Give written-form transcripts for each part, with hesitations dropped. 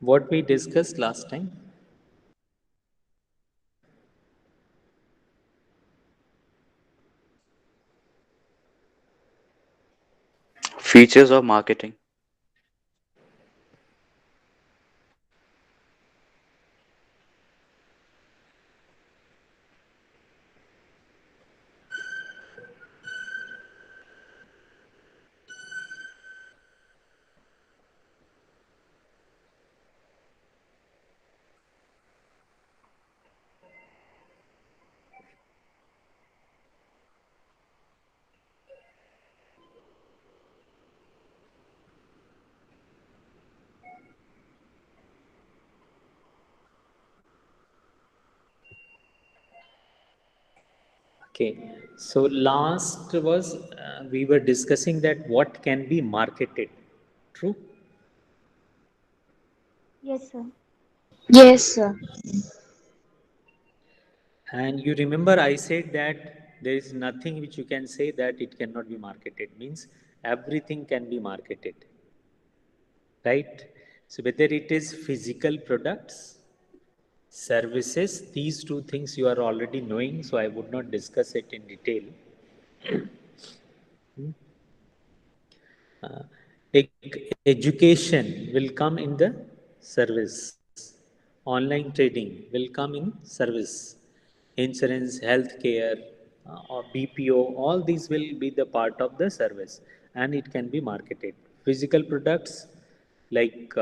What we discussed last time? Features of marketing. Okay, so last was we were discussing that what can be marketed. True? Yes, sir. Yes, sir. And you remember I said that there is nothing which you can say that it cannot be marketed. Means everything can be marketed, right? So whether it is physical products, services, these two things you are already knowing, so I would not discuss it in detail. Education will come in the service. Online trading will come in service. Insurance, healthcare, or BPO, all these will be the part of the service, and it can be marketed. Physical products like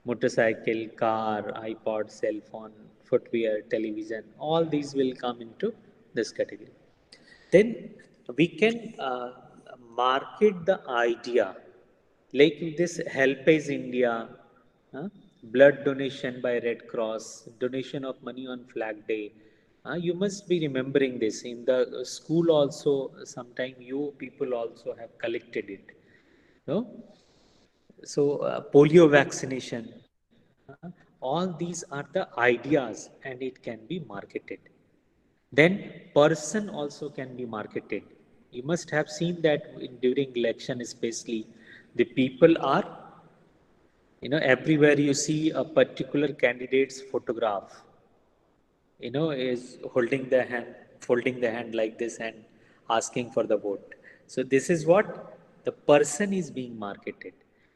motorcycle, car, iPod, cell phone, footwear, television, all these will come into this category. Then we can market the idea like this Helpage India, blood donation by Red Cross, donation of money on Flag Day. You must be remembering this in the school also. Sometime you people also have collected it. No, so polio vaccination. All these are the ideas, and it can be marketed. Then person also can be marketed. You must have seen that during election especially, the people are, everywhere you see a particular candidate's photograph, is holding the hand, folding the hand like this and asking for the vote. So this is what the person is being marketed.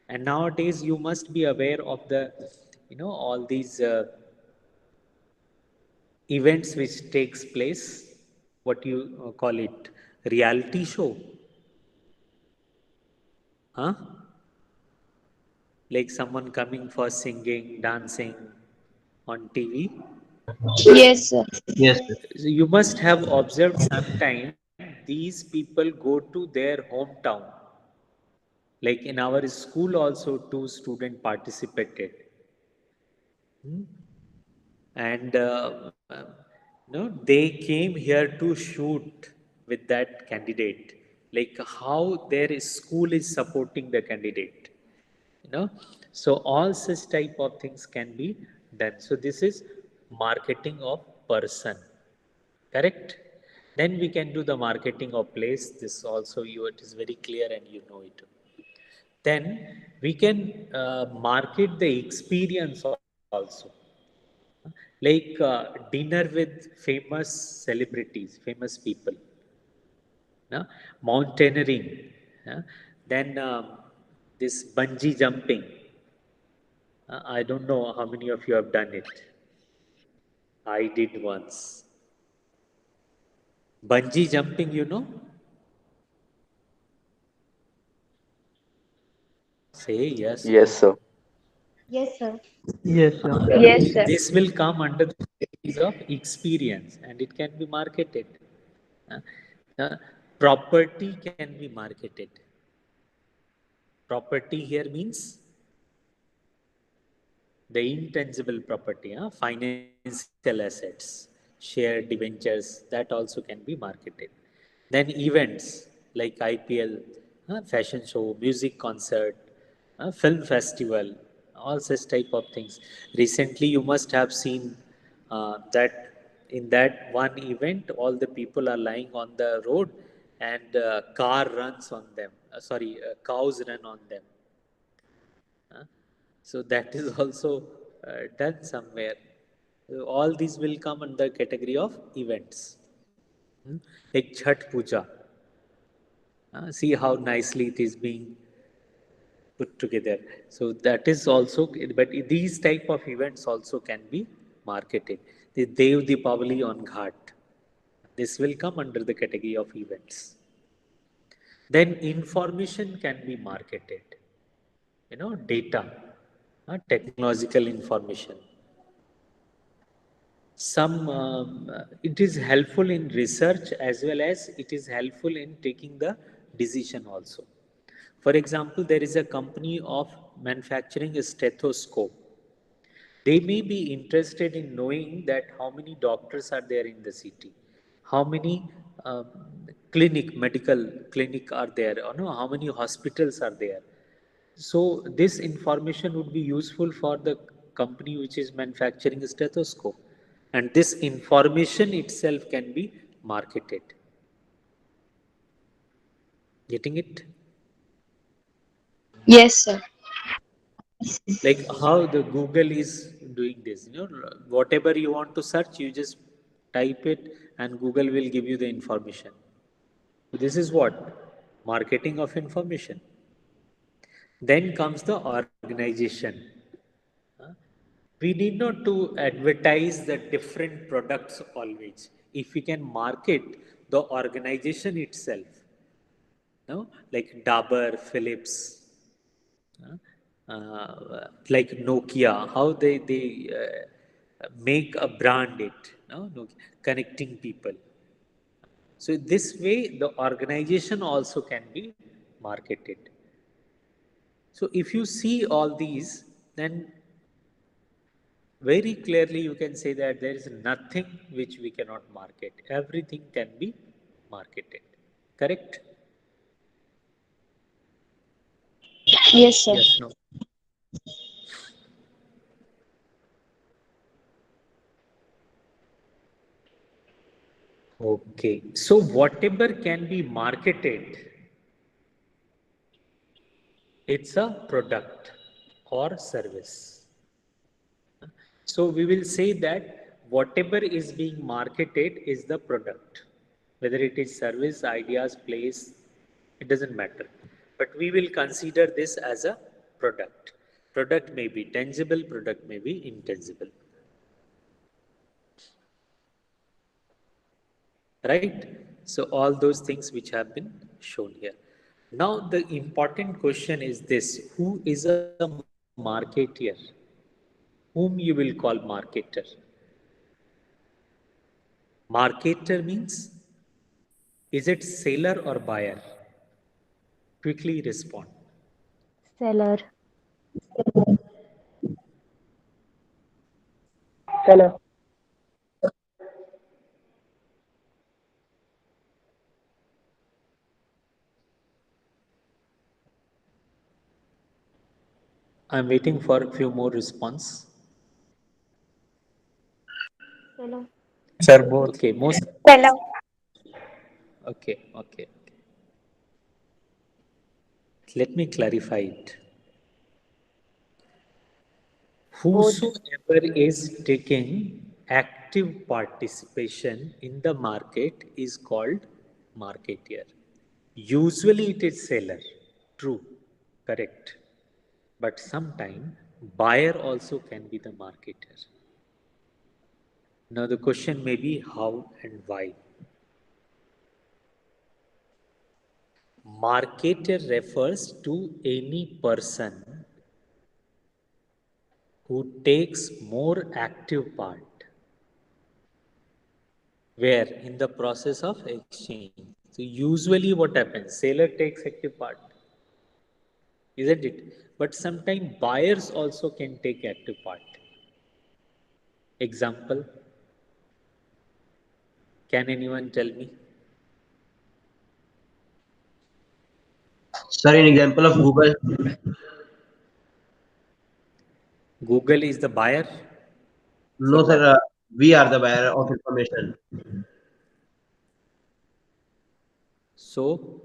And nowadays you must be aware of the, all these events which takes place, what you call it, reality show, huh? Like someone coming for singing, dancing on TV. Yes, sir. Yes, sir. So you must have observed sometime these people go to their hometown. Like in our school also two students participated. Hmm? And they came here to shoot with that candidate, like how their school is supporting the candidate, you know so all such type of things can be done. So this is marketing of person, correct? Then we can do the marketing of place. This also you, it is very clear and you know it. Then we can market the experience also, like dinner with famous celebrities, famous people, mountaineering, then this bungee jumping. I don't know how many of you have done it. I did once. Bungee jumping, say yes, Yes, no. sir. Yes, sir. Yes, sir. Yes, sir. This will come under the categories of experience and it can be marketed. Uh, uh, Property can be marketed. Property here means the intangible property, financial assets, shared debentures, that also can be marketed. Then events like IPL, fashion show, music concert, film festival, all such type of things. Recently, you must have seen that in that one event, all the people are lying on the road and car runs on them. Sorry, cows run on them. Uh, So that is also done somewhere. All these will come under category of events. Hmm? Like Chhat Puja. See how nicely it is being put together. So that is also, but these type of events also can be marketed. The Dev Deepavali on Ghat. This will come under the category of events. Then information can be marketed. Data, technological information. It is helpful in research as well as it is helpful in taking the decision also. For example, there is a company of manufacturing a stethoscope. They may be interested in knowing that how many doctors are there in the city, how many um, medical clinic are there, or no, how many hospitals are there. So this information would be useful for the company which is manufacturing a stethoscope, and this information itself can be marketed. Getting it? Yes, sir. Like how the Google is doing this, whatever you want to search, you just type it and Google will give you the information. So this is what marketing of information. Then comes the organization. Huh? We need not to advertise the different products always. If we can market the organization itself, no, like Dabur, Philips, like Nokia, how they make a brand it, no? Connecting people. So this way, the organization also can be marketed. So if you see all these, then very clearly you can say that there is nothing which we cannot market. Everything can be marketed. Correct? Yes, sir. Yes, no. Okay. So whatever can be marketed, it's a product or service. So we will say that whatever is being marketed is the product, whether it is service, ideas, place, it doesn't matter. But we will consider this as a product. Product may be tangible, product may be intangible. Right? So all those things which have been shown here. Now the important question is this: who is a marketeer? Whom you will call marketer? Marketer means, is it seller or buyer? Quickly respond. Seller. Seller. I'm waiting for a few more response. Seller. Sir, both. Okay, most. Seller. Okay, okay. Let me clarify it. Both. Whosoever is taking active participation in the market is called marketeer. Usually it is seller. True, correct. But sometimes buyer also can be the marketer. Now the question may be how and why. Marketer refers to any person who takes more active part, where in the process of exchange. So usually what happens? Seller takes active part, isn't it? But sometimes buyers also can take active part. Example, can anyone tell me? Sir, an example of Google. Google is the buyer for No, sir. what? We are the buyer of information. So,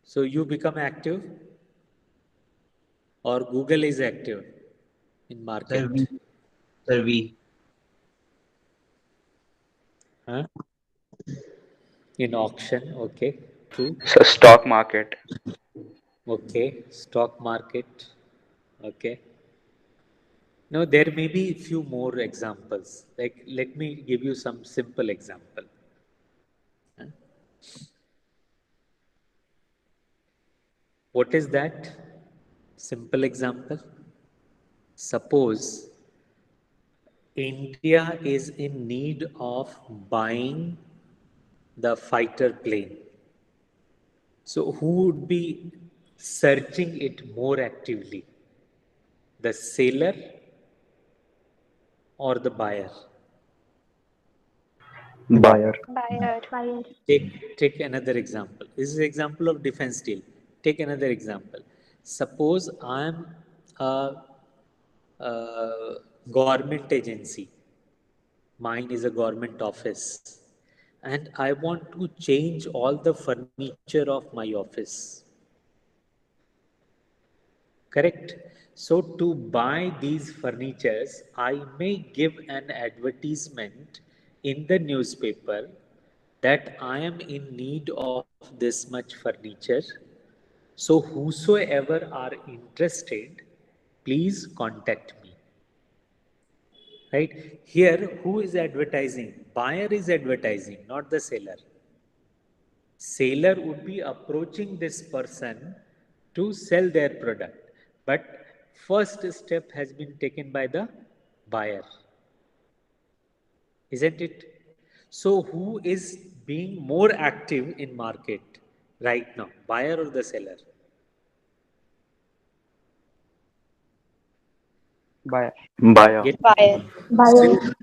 so you become active. or Google is active in Sir, market? we. Huh? In auction, okay, true. So stock market. Okay, stock market, okay. Now there may be few more examples. Like let me give you some simple example. Huh? What is that? Simple example. Suppose India is in need of buying the fighter plane. So, who would be searching it more actively? The seller or the buyer? Buyer. Buyer. Buyer. Take another example. This is example of defense deal. Take another example. Suppose I am a government agency. Mine is a government office, and I want to change all the furniture of my office. Correct? So, to buy these furnitures, I may give an advertisement in the newspaper that I am in need of this much furniture. So, whosoever are interested, please contact me. Right? Here, who is advertising? Buyer is advertising, not the seller. Seller would be approaching this person to sell their product, but first step has been taken by the buyer, isn't it? So who is being more active in market right now, buyer or the seller? Buyer. Buyer. Get Buyer. so Buyer.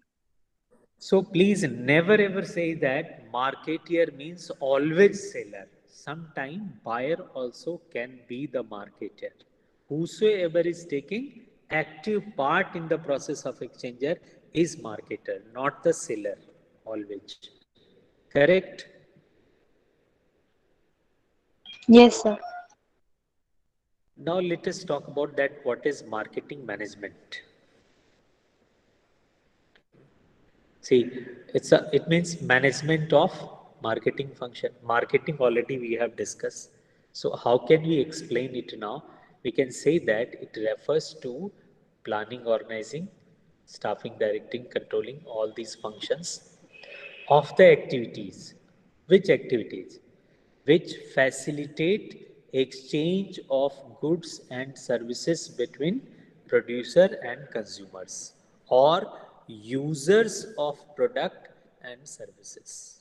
so please never ever say that marketeer means always seller. Sometime buyer also can be the marketer. Whosoever is taking active part in the process of exchanger is marketer, not the seller always. Correct? Yes, sir. Now let us talk about that what is marketing management. See, it means management of marketing function. Marketing already we have discussed. So how can we explain it now? We can say that it refers to planning, organizing, staffing, directing, controlling all these functions of the activities. Which activities? Which facilitate exchange of goods and services between producer and consumers or users of product and services.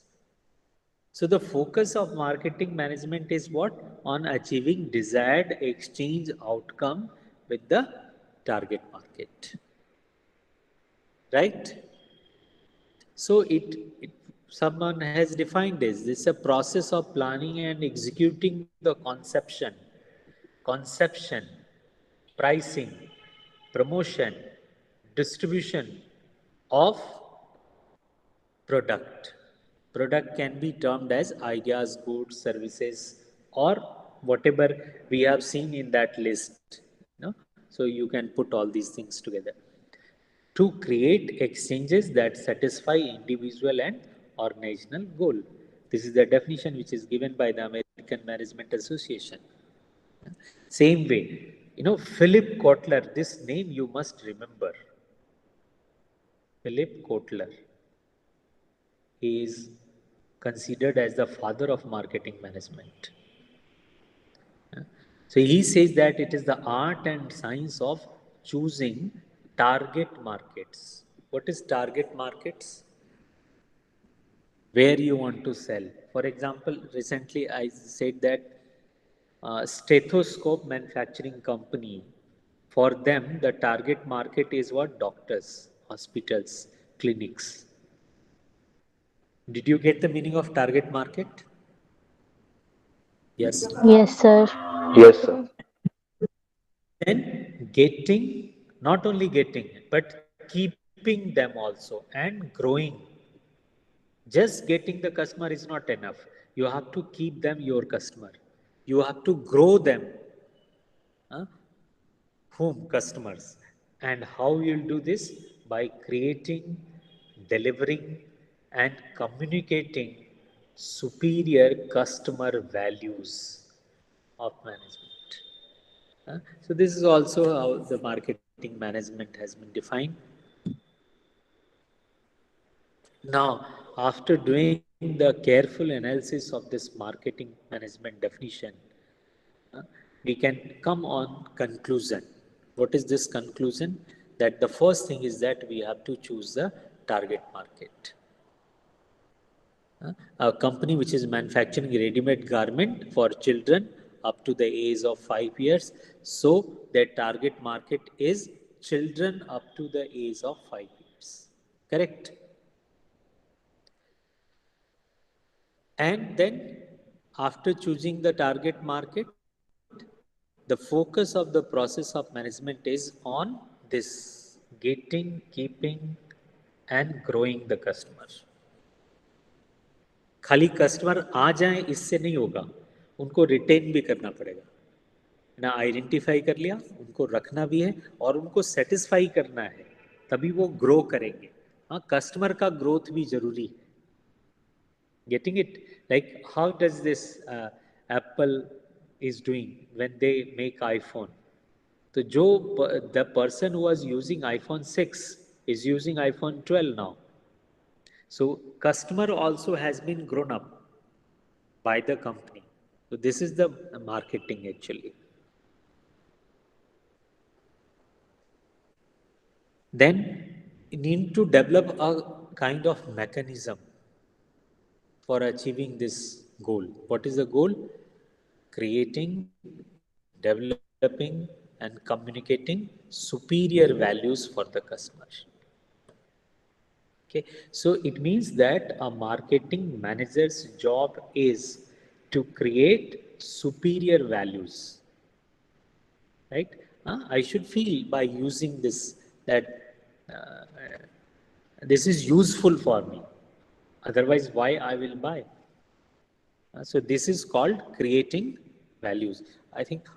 So the focus of marketing management is what? On achieving desired exchange outcome with the target market. Right? So it someone has defined this. This is a process of planning and executing the conception, pricing, promotion, distribution of product. Product can be termed as ideas, goods, services, or whatever we have seen in that list. No? So you can put all these things together to create exchanges that satisfy individual and organizational goal. This is the definition which is given by the American Management Association. Same way, Philip Kotler, this name you must remember. Philip Kotler, he is considered as the father of marketing management. So he says that it is the art and science of choosing target markets. What is target markets? Where you want to sell. For example, recently I said that stethoscope manufacturing company, for them, the target market is what? Doctors, hospitals, clinics. Did you get the meaning of target market? Yes. Yes, sir. Yes, sir. Then getting, not only getting, but keeping them also and growing. Just getting the customer is not enough. You have to keep them your customer. You have to grow them. Huh? whom? Customers. And how you'll do this? By creating, delivering, and communicating superior customer values of management. So this is also how the marketing management has been defined. Now, after doing the careful analysis of this marketing management definition, we can come on conclusion. What is this conclusion? That the first thing is that we have to choose the target market. A company which is manufacturing ready-made garment for children up to the age of 5 years. So their target market is children up to the age of 5 years. Correct? And then after choosing the target market, the focus of the process of management is on this getting, keeping, and growing the customer. खाली customer आ जाए इससे नहीं होगा, उनको retain भी करना पड़ेगा ना. आइडेंटिफाई कर लिया, उनको रखना भी है और उनको सेटिस्फाई करना है, तभी वो ग्रो करेंगे. हाँ, कस्टमर का ग्रोथ भी जरूरी है. Getting it? Like how does this Apple is doing when they make iPhone? So the person who was using iPhone 6 is using iPhone 12 now. So customer also has been grown up by the company. So this is the marketing actually. Then you need to develop a kind of mechanism for achieving this goal. What is the goal? Creating, developing, and communicating superior values for the customer. Okay, so it means that a marketing manager's job is to create superior values, right? I should feel by using this that uh, this is useful for me. Otherwise, why I will buy? So this is called creating values. I think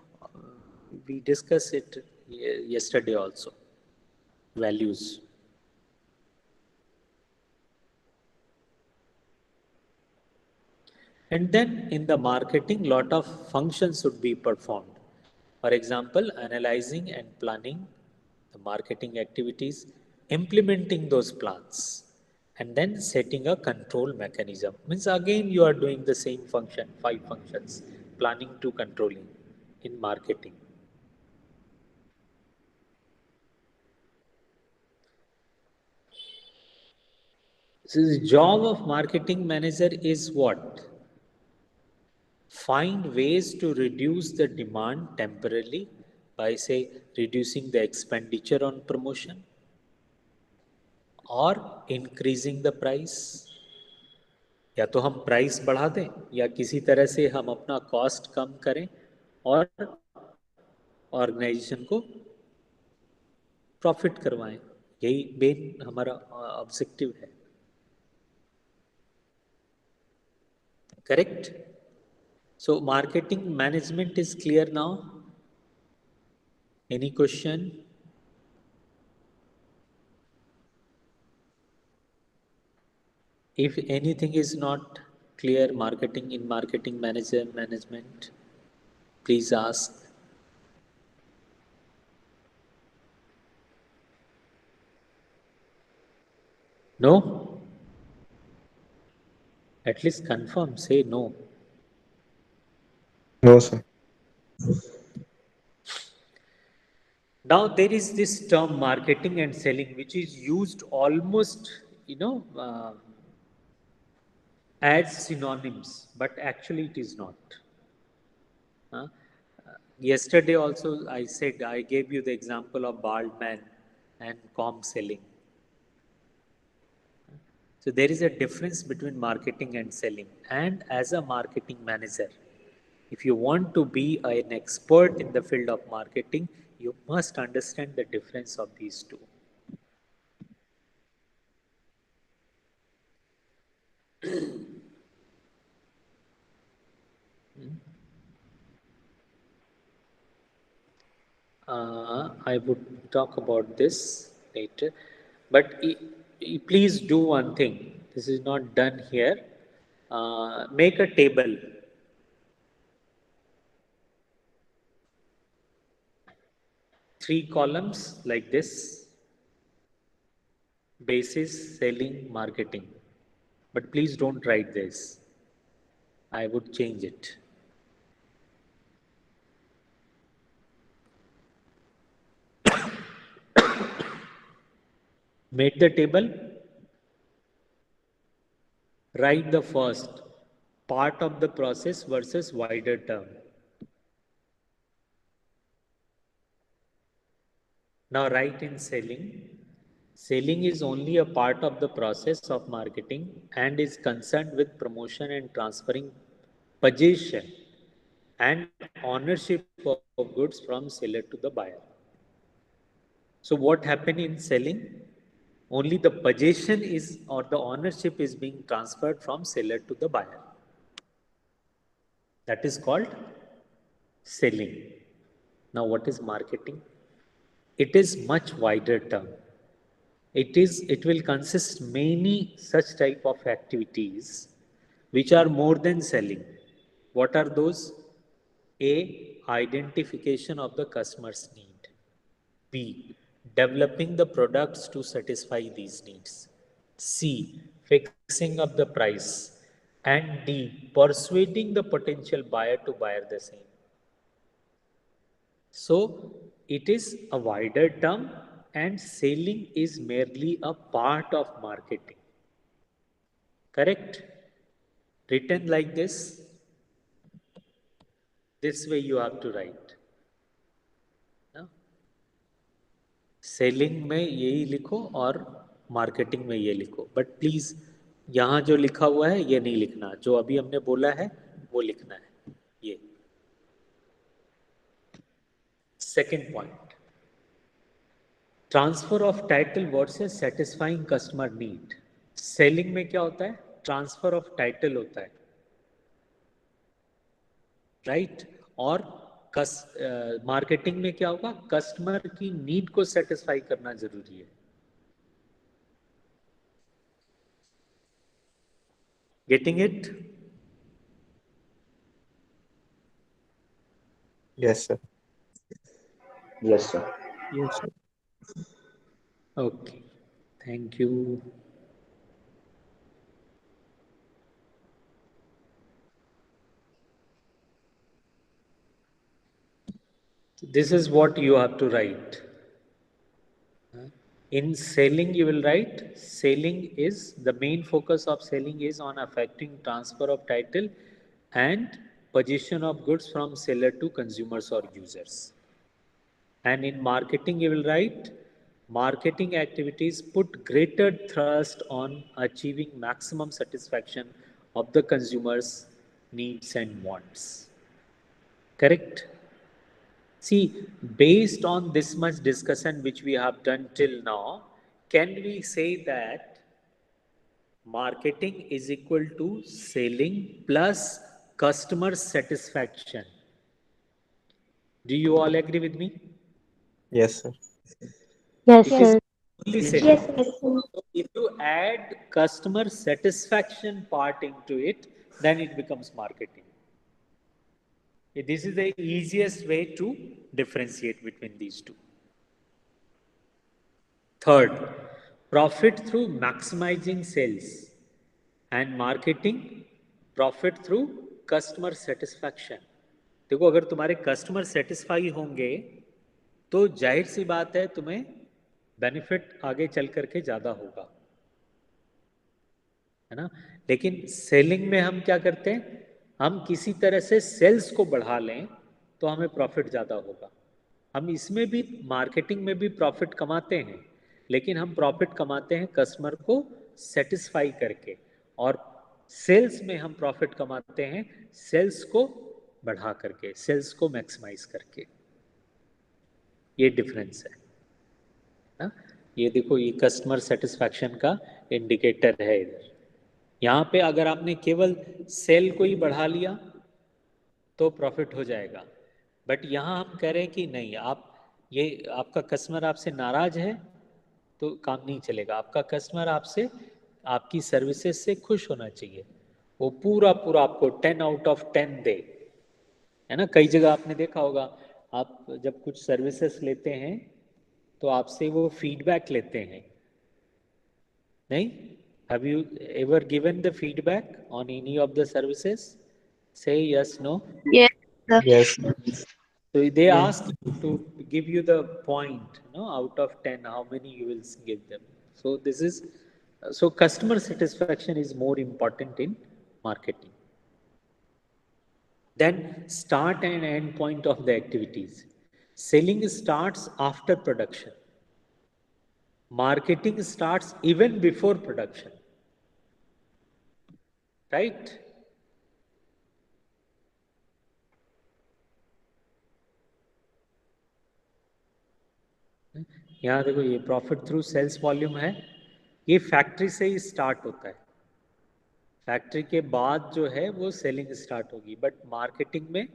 we discussed it yesterday also. Values. And then in the marketing, lot of functions should be performed. For example, analyzing and planning the marketing activities, implementing those plans, and then setting a control mechanism. Means again you are doing the same function, 5 functions, planning to controlling in marketing. So the job of marketing manager is what? Find ways to reduce the demand temporarily by, say, reducing the expenditure on promotion or increasing the price. या तो हम price बढ़ा दें या किसी तरह से हम अपना कॉस्ट कम करें और ऑर्गेनाइजेशन को प्रॉफिट करवाएं. यही मेन हमारा ऑब्जेक्टिव है. Correct? So marketing management is clear now. Any question? If anything is not clear marketing in marketing manager management, please ask. No? At least confirm, say no. No, sir. Now there is this term marketing and selling which is used almost, as synonyms, but actually it is not. Huh? Yesterday also I said, I gave you the example of bald man and calm selling. So there is a difference between marketing and selling. And as a marketing manager, if you want to be an expert in the field of marketing, you must understand the difference of these two. I would talk about this later, but please do one thing. This is not done here. Make a table. Three columns like this: basis, selling, marketing. But please don't write this. I would change it. Made the table. Write the first part of the process versus wider term. Now write in selling. Selling is only a part of the process of marketing and is concerned with promotion and transferring possession and ownership of goods from seller to the buyer. So what happened in selling? Only the possession is or the ownership is being transferred from seller to the buyer. That is called selling. Now what is marketing? It is much wider term. It will consist many such type of activities which are more than selling. What are those? A. Identification of the customer's need. B. Developing the products to satisfy these needs. C. Fixing up the price. And D. Persuading the potential buyer to buy the same. So it is a wider term, and selling is merely a part of marketing. Correct? Written like this way you have to write. ना? Selling में यही लिखो और marketing में ये लिखो, but please यहाँ जो लिखा हुआ है ये नहीं लिखना, जो अभी हमने बोला है वो लिखना है. ये second point, transfer of title versus satisfying customer need. Selling में क्या होता है? ट्रांसफर ऑफ टाइटल होता है, राइट? और मार्केटिंग में क्या होगा? कस्टमर की नीड को सेटिस्फाई करना जरूरी है. Getting it? Yes, sir. Yes, sir. Yes, sir. Okay, thank you. This is what you have to write. In selling, you will write, selling is, the main focus of selling is on affecting transfer of title and possession of goods from seller to consumers or users. And in marketing, you will write, marketing activities put greater thrust on achieving maximum satisfaction of the consumer's needs and wants. Correct? See, based on this much discussion which we have done till now, can we say that marketing is equal to selling plus customer satisfaction? Do you all agree with me? Yes, sir. Yes, It is sir. only Yes, selling. sir. So if you add customer satisfaction part into it, then it becomes marketing. This is the easiest way to differentiate between these two. Third, profit through maximizing sales, and marketing, profit through customer satisfaction. देखो, अगर तुम्हारे customer satisfy होंगे तो जाहिर सी बात है तुम्हें benefit आगे चल करके ज़्यादा होगा, है ना? लेकिन सेलिंग में हम क्या करते हैं? हम किसी तरह से सेल्स को बढ़ा लें तो हमें प्रॉफिट ज़्यादा होगा. हम इसमें भी, मार्केटिंग में भी प्रॉफिट कमाते हैं, लेकिन हम प्रॉफिट कमाते हैं कस्टमर को सेटिस्फाई करके, और सेल्स में हम प्रॉफिट कमाते हैं सेल्स को बढ़ा करके, सेल्स को मैक्सिमाइज करके. ये डिफरेंस है ना? ये देखो, ये कस्टमर सेटिस्फैक्शन का इंडिकेटर है इधर. यहाँ पे अगर आपने केवल सेल को ही बढ़ा लिया तो प्रॉफिट हो जाएगा, बट यहाँ हम कह रहे हैं कि नहीं, आप ये आपका कस्टमर आपसे नाराज है तो काम नहीं चलेगा। आपका कस्टमर आपसे, आपकी सर्विसेज से खुश होना चाहिए, वो पूरा पूरा आपको 10 आउट ऑफ 10 दे, है ना। कई जगह आपने देखा होगा, आप जब कुछ सर्विसेज लेते हैं तो आपसे वो फीडबैक लेते हैं, नहीं? Have you ever given the feedback on any of the services? से yes, no? Yes, sir. Yes, sir. So they Yes. ask you to give you the point, out of 10, how many you will give them. So this is, so customer satisfaction is more important in marketing. Then start and end point of the activities. Selling starts after production. Marketing starts even before production. Right? यहाँ देखो, ये profit through sales volume है, ये factory से ही start होता है। Factory के बाद जो है वो सेलिंग स्टार्ट होगी, बट मार्केटिंग में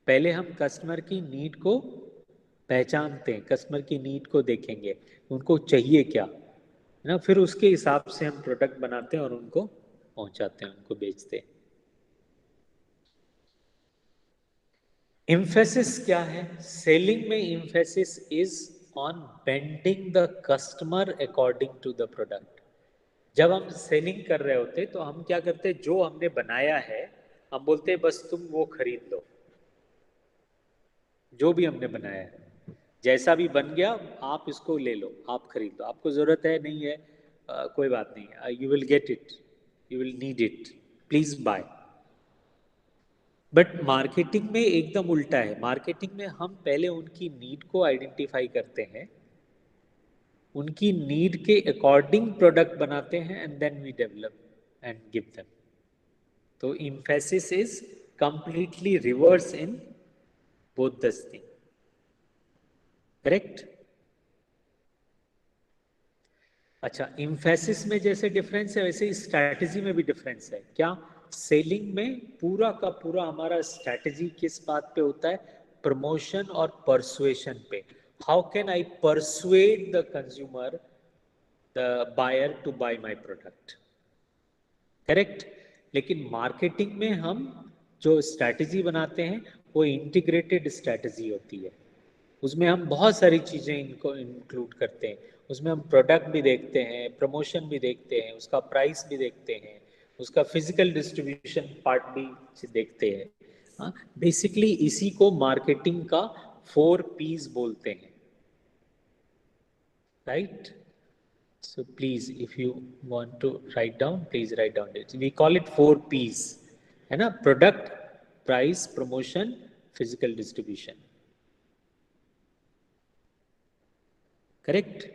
पहले हम कस्टमर की नीड को पहचानते हैं, कस्टमर की नीड को देखेंगे, उनको चाहिए क्या, है ना, फिर उसके हिसाब से हम प्रोडक्ट बनाते हैं और उनको पहुंचाते हैं, उनको बेचते हैं। इम्फेसिस क्या है? सेलिंग में emphasis is on bending the customer according to the product. जब हम सेलिंग कर रहे होते तो हम क्या करते, जो हमने बनाया है हम बोलते बस तुम वो खरीद लो, जो भी हमने बनाया है जैसा भी बन गया आप इसको ले लो, आप खरीद लो, आपको जरूरत है नहीं है, कोई बात नहीं, you will get it, you will need it, please bye. But marketing में एकदम उल्टा है। मार्केटिंग में हम पहले उनकी नीड को आइडेंटिफाई करते हैं, उनकी नीड के अकॉर्डिंग प्रोडक्ट बनाते हैं and then we develop and give them. तो emphasis is completely reverse in both this thing, correct? अच्छा, emphasis में जैसे डिफरेंस है वैसे स्ट्रैटेजी में भी डिफरेंस है। क्या? सेलिंग में पूरा का पूरा हमारा स्ट्रैटेजी किस बात पे होता है? प्रमोशन और परसुएशन पे। How can I persuade the consumer, the buyer to buy my product, correct? लेकिन मार्केटिंग में हम जो स्ट्रैटेजी बनाते हैं वो इंटीग्रेटेड स्ट्रैटेजी होती है, उसमें हम बहुत सारी चीज़ें इनको इंक्लूड करते हैं। उसमें हम प्रोडक्ट भी देखते हैं, प्रमोशन भी देखते हैं, उसका प्राइस भी देखते हैं, उसका फिजिकल डिस्ट्रीब्यूशन पार्ट भी देखते हैं। हाँ, बेसिकली इसी को मार्केटिंग का 4 P's बोलते हैं, right? So please, if you want to write down, please write down it. We call it 4 P's, है ना? Product, price, promotion, physical distribution. Correct?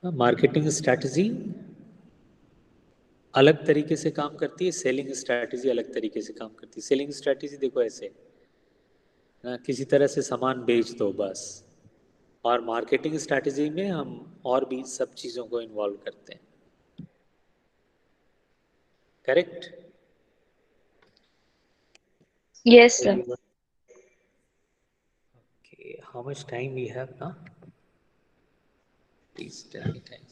Marketing strategy अलग तरीके से काम करती है, सेलिंग स्ट्रैटेजी अलग तरीके से काम करती है। सेलिंग स्ट्रैटेजी देखो ऐसे, किसी तरह से सामान बेच दो बस, और मार्केटिंग स्ट्रैटेजी में हम और भी सब चीज़ों को इन्वॉल्व करते हैं, correct? Yes, sir. Okay, how much time we have now? Please tell me time.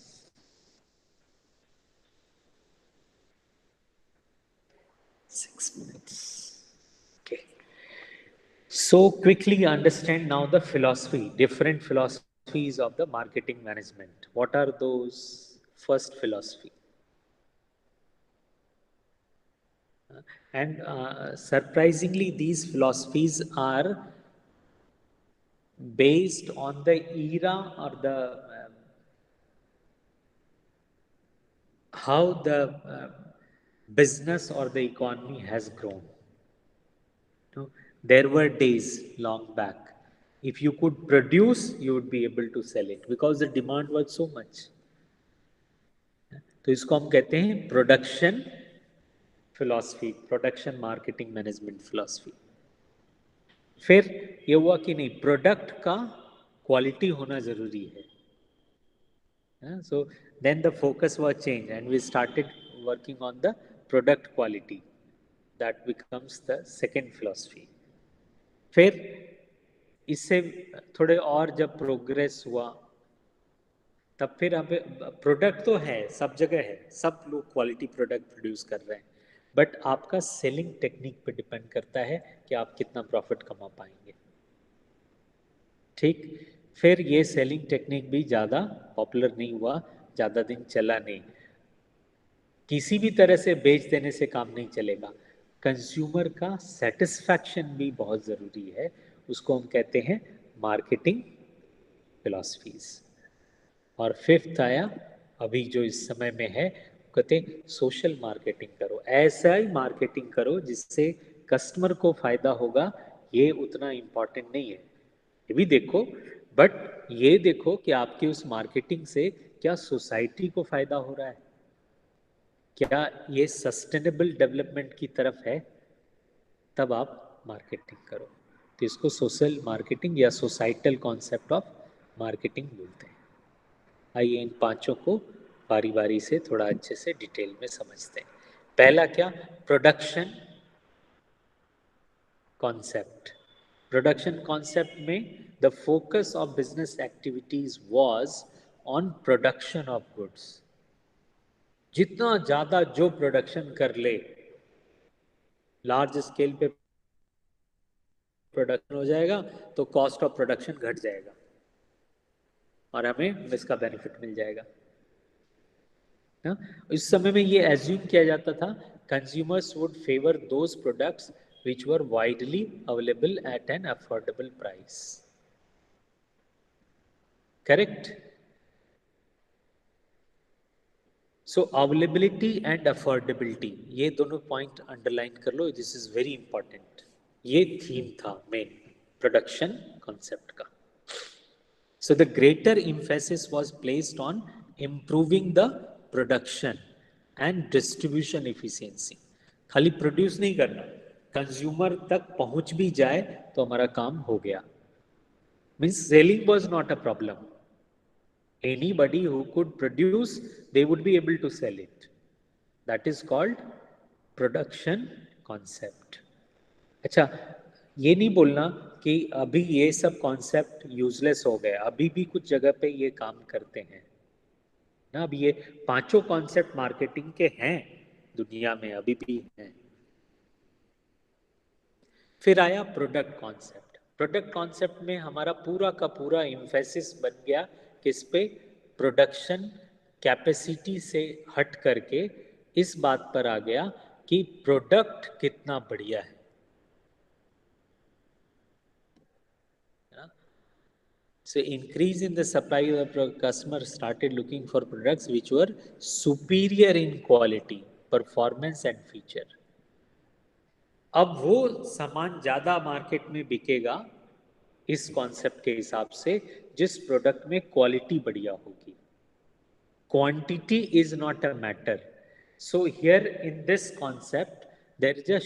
6 minutes. Okay. So quickly understand now the philosophy, different philosophies of the marketing management. What are those? First philosophy. And surprisingly, these philosophies are based on the era or the how the business or the economy has grown. There were days long back, if you could produce, you would be able to sell it because the demand was so much. तो इसको हम कहते हैं production philosophy, production marketing management philosophy. फिर ये हुआ कि नहीं, प्रोडक्ट का क्वालिटी होना जरूरी है, So then the focus was changed and we started working on the product quality. That becomes the second philosophy. फिर इससे थोड़े और जब प्रोग्रेस हुआ तब फिर अब प्रोडक्ट तो है, सब जगह है, सब लोग क्वालिटी प्रोडक्ट प्रोड्यूस कर रहे हैं, बट आपका सेलिंग टेक्निक पे डिपेंड करता है कि आप कितना प्रॉफिट कमा पाएंगे। ठीक, फिर ये सेलिंग टेक्निक भी ज़्यादा पॉपुलर नहीं हुआ, ज़्यादा दिन चला नहीं। किसी भी तरह से बेच देने से काम नहीं चलेगा, कंज्यूमर का सेटिस्फैक्शन भी बहुत ज़रूरी है, उसको हम कहते हैं मार्केटिंग फिलॉसफीज। और फिफ्थ आया अभी जो इस समय में है, कहते हैं सोशल मार्केटिंग करो, ऐसा ही मार्केटिंग करो जिससे कस्टमर को फायदा होगा। ये उतना इम्पोर्टेंट नहीं है, ये भी देखो, बट ये देखो कि आपकी उस मार्केटिंग से क्या सोसाइटी को फायदा हो रहा है, क्या ये सस्टेनेबल डेवलपमेंट की तरफ है, तब आप मार्केटिंग करो। तो इसको सोशल मार्केटिंग या सोसाइटल कॉन्सेप्ट ऑफ मार्केटिंग बोलते हैं। आइए इन पांचों को बारी बारी से थोड़ा अच्छे से डिटेल में समझते हैं। पहला क्या, प्रोडक्शन कॉन्सेप्ट। प्रोडक्शन कॉन्सेप्ट में the focus of business activities was on production of goods. जितना ज्यादा जो प्रोडक्शन कर ले, लार्ज स्केल पे प्रोडक्शन हो जाएगा तो कॉस्ट ऑफ प्रोडक्शन घट जाएगा और हमें इसका बेनिफिट मिल जाएगा ना। इस समय में ये एज्यूम किया जाता था consumers would favour those products which were widely available at an affordable price. Correct. So availability and affordability, ये दोनों पॉइंट अंडरलाइन कर लो, दिस इज वेरी इंपॉर्टेंट। ये थीम था मेन प्रोडक्शन कॉन्सेप्ट का। So the greater emphasis was placed on improving the production and distribution efficiency. खाली produce नहीं करना, consumer तक पहुंच भी जाए तो हमारा काम हो गया। Means selling was not a problem, anybody who could produce they would be able to sell it. That is called production concept. अच्छा, ये नहीं बोलना कि अभी ये सब कॉन्सेप्ट यूजलेस हो गए, अभी भी कुछ जगह पे ये काम करते हैं ना। अभी ये पांचों कॉन्सेप्ट मार्केटिंग के हैं दुनिया में, अभी भी हैं। फिर आया प्रोडक्ट कॉन्सेप्ट। प्रोडक्ट कॉन्सेप्ट में हमारा पूरा का पूरा इम्फेसिस बन गया किस पे, प्रोडक्शन कैपेसिटी से हट करके इस बात पर आ गया कि प्रोडक्ट कितना बढ़िया है। So increase in the supply, the customer started looking for products which were superior in quality, performance and feature. अब वो सामान ज्यादा मार्केट में बिकेगा इस कॉन्सेप्ट के हिसाब से जिस प्रोडक्ट में क्वालिटी बढ़िया होगी। Quantity is not a matter. So here in this concept there is a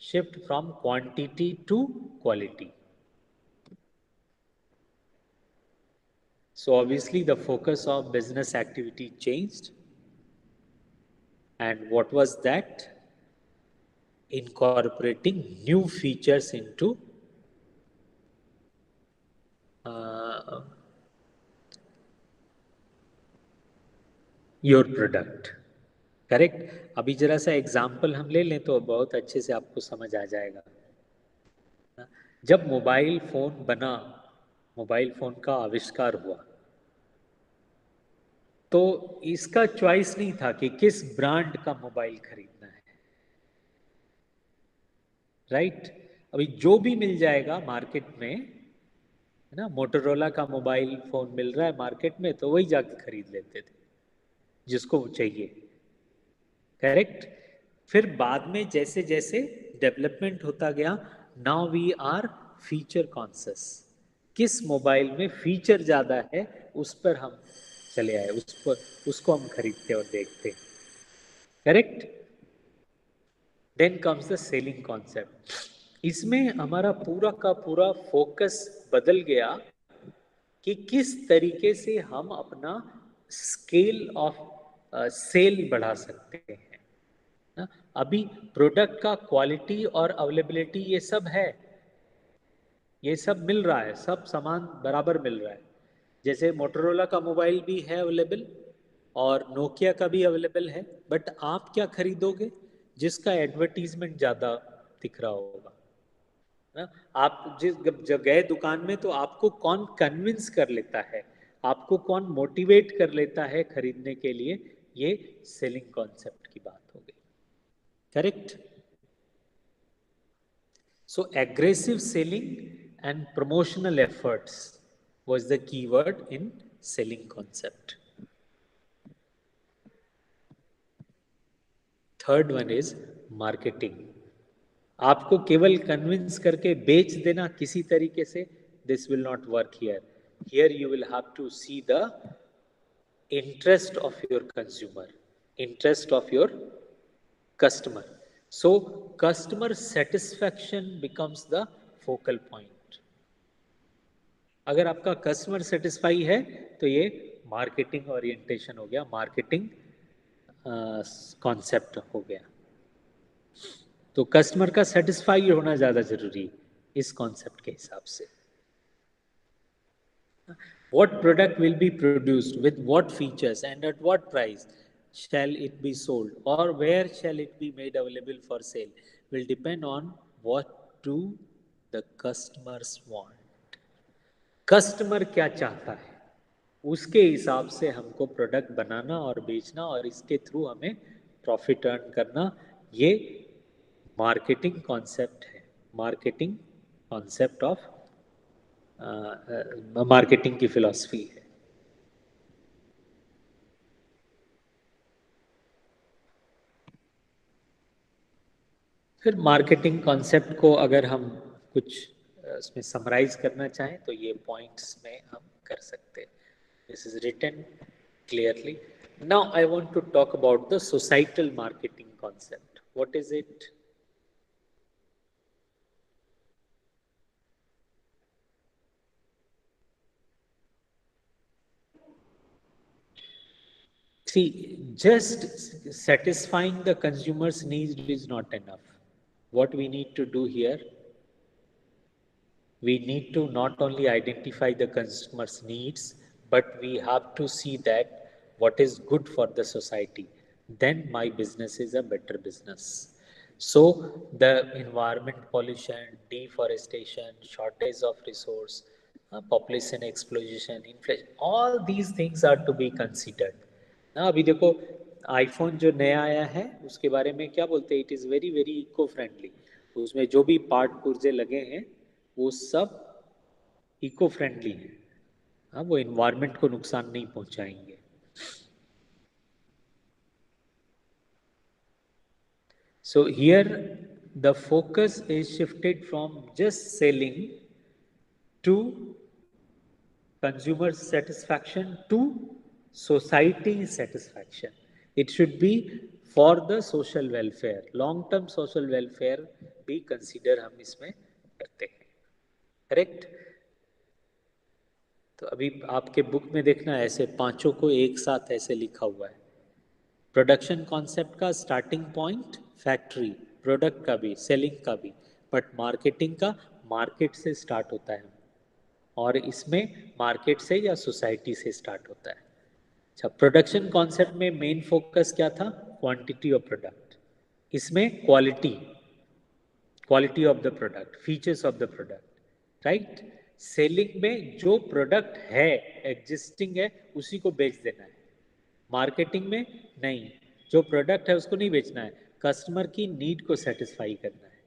shift from quantity to quality. So obviously the focus of business activity changed. And what was that? Incorporating new features into your product. Correct. अभी जरा सा example हम ले लें तो बहुत अच्छे से आपको समझ आ जाएगा। जब मोबाइल फोन बना, मोबाइल फोन का आविष्कार हुआ, तो इसका चॉइस नहीं था कि किस ब्रांड का मोबाइल खरीदना है, राइट। अभी जो भी मिल जाएगा मार्केट में, है ना, मोटोरोला का मोबाइल फोन मिल रहा है मार्केट में तो वही जाके खरीद लेते थे जिसको वो चाहिए। करेक्ट। फिर बाद में जैसे जैसे डेवलपमेंट होता गया, now we are feature conscious. किस मोबाइल में फीचर ज्यादा है उस पर हम चले आए, उस पर उसको हम खरीदते और देखते। Correct. Then comes the selling concept. इसमें हमारा पूरा का पूरा फोकस बदल गया कि किस तरीके से हम अपना स्केल ऑफ सेल बढ़ा सकते हैं ना। अभी प्रोडक्ट का क्वालिटी और अवेलेबिलिटी ये सब है, ये सब मिल रहा है, सब सामान बराबर मिल रहा है। जैसे मोटरोला का मोबाइल भी है अवेलेबल और नोकिया का भी अवेलेबल है, बट आप क्या खरीदोगे? जिसका एडवर्टीजमेंट ज़्यादा दिख रहा होगा ना। आप जिस जब गए दुकान में तो आपको कौन कन्विंस कर लेता है, आपको कौन मोटिवेट कर लेता है खरीदने के लिए, ये सेलिंग कॉन्सेप्ट की बात हो गई। Correct. So aggressive selling and promotional efforts was the keyword in selling concept. Third one is marketing. आपको केवल कन्विंस करके बेच देना किसी तरीके से, this will not work here. Here you will have to see the interest of your consumer, interest of your customer. So customer satisfaction becomes the focal point. अगर आपका कस्टमर सेटिस्फाई है तो ये मार्केटिंग ओरिएंटेशन हो गया, marketing concept हो गया। तो कस्टमर का सेटिस्फाई होना ज़्यादा जरूरी इस कॉन्सेप्ट के हिसाब से। What product will be produced with what features and at what price shall it be sold or where shall it be made available for sale will depend on what do the customers want. Customer क्या चाहता है उसके हिसाब से हमको product बनाना और बेचना और इसके थ्रू हमें प्रॉफिट अर्न करना, ये मार्केटिंग कॉन्सेप्ट है, मार्केटिंग कॉन्सेप्ट ऑफ मार्केटिंग की फिलॉसफी है। फिर मार्केटिंग कॉन्सेप्ट को अगर हम कुछ उसमें समराइज करना चाहें तो ये पॉइंट्स में हम कर सकते हैं। This is written clearly. Now I want to talk about the societal marketing concept. What is it? See, just satisfying the consumer's needs is not enough. What we need to do here, we need to not only identify the consumer's needs, but we have to see that what is good for the society. Then my business is a better business. So the environment pollution, deforestation, shortage of resource, population explosion, inflation, all these things are to be considered ना। अभी देखो iPhone जो नया आया है उसके बारे में क्या बोलते हैं, it is very very eco friendly. उसमें जो भी पार्ट पुर्जे लगे हैं वो सब इको फ्रेंडली है, हाँ, वो इन्वायरमेंट को नुकसान नहीं पहुंचाएंगे। So here the focus is shifted from just selling to consumer satisfaction to society satisfaction. It should be for the social welfare, long term social welfare भी consider हम इसमें करते हैं। करेक्ट। तो अभी आपके बुक में देखना ऐसे पांचों को एक साथ ऐसे लिखा हुआ है। प्रोडक्शन कॉन्सेप्ट का स्टार्टिंग पॉइंट फैक्ट्री, प्रोडक्ट का भी, सेलिंग का भी, बट मार्केटिंग का मार्केट से स्टार्ट होता है और इसमें मार्केट से या सोसाइटी से स्टार्ट होता है। अच्छा, प्रोडक्शन कॉन्सेप्ट में मेन फोकस क्या था? Quantity of product. इसमें quality, quality of the product, features of the product, right. Selling में जो प्रोडक्ट है एग्जिस्टिंग है उसी को बेच देना है। मार्केटिंग में नहीं, जो प्रोडक्ट है उसको नहीं बेचना है, कस्टमर की नीड को सेटिस्फाई करना है।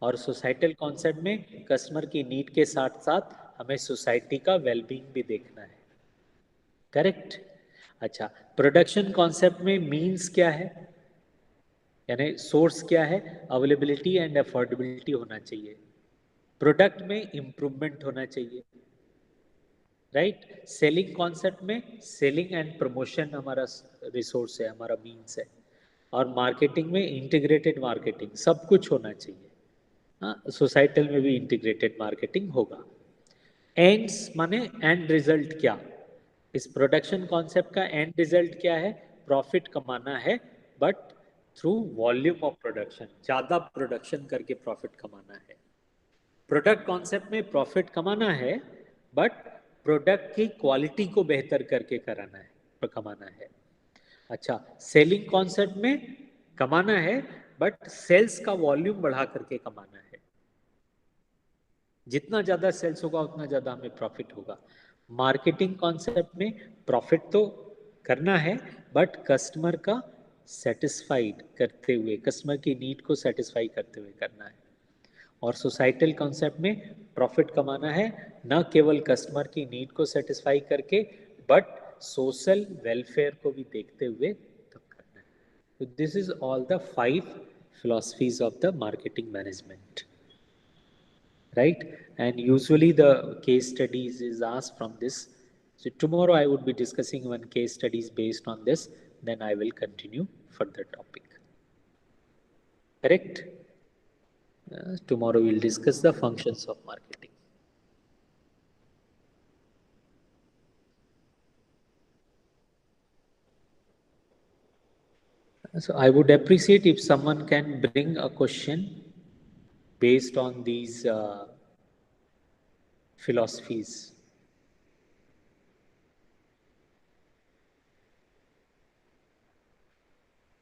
और सोसाइटल कॉन्सेप्ट में कस्टमर की नीड के साथ साथ हमें सोसाइटी का वेलबींग भी देखना है। करेक्ट। अच्छा, प्रोडक्शन कॉन्सेप्ट में मीन्स क्या है, यानी सोर्स क्या है? अवेलेबिलिटी एंड अफोर्डेबिलिटी होना चाहिए। प्रोडक्ट में इंप्रूवमेंट होना चाहिए, राइट। सेलिंग कॉन्सेप्ट में सेलिंग एंड प्रमोशन हमारा रिसोर्स है, हमारा मीन्स है। और मार्केटिंग में इंटीग्रेटेड मार्केटिंग, सब कुछ होना चाहिए। हाँ, सोसाइटल में भी इंटीग्रेटेड मार्केटिंग होगा। एंड्स माने एंड रिजल्ट क्या, इस प्रोडक्शन कॉन्सेप्ट का एंड रिजल्ट क्या है, प्रॉफिट कमाना है, but through volume of production, ज्यादा प्रोडक्शन करके प्रॉफिट कमाना है। प्रोडक्ट कॉन्सेप्ट में प्रॉफिट कमाना है, बट प्रोडक्ट की क्वालिटी को बेहतर करके कराना है, कमाना है। अच्छा, सेलिंग कॉन्सेप्ट में कमाना है, बट सेल्स का वॉल्यूम बढ़ा करके कमाना है। जितना ज्यादा सेल्स होगा उतना ज्यादा हमें प्रॉफिट होगा। मार्केटिंग कॉन्सेप्ट में प्रॉफिट तो करना है, बट कस्टमर का सेटिस्फाइड करते हुए, कस्टमर की नीड को सेटिस्फाई करते हुए करना है। और सोसाइटल कॉन्सेप्ट में प्रॉफिट कमाना है, न केवल कस्टमर की नीड को सेटिस्फाई करके, बट सोशल वेलफेयर को भी देखते हुए तब करना है। तो this is all the 5 philosophies of the marketing management, right? And usually the case studies is asked from this. So tomorrow I would be discussing one case studies based on this, then I will continue further topic, correct? Tomorrow we'll discuss the functions of marketing. So I would appreciate if someone can bring a question based on these philosophies.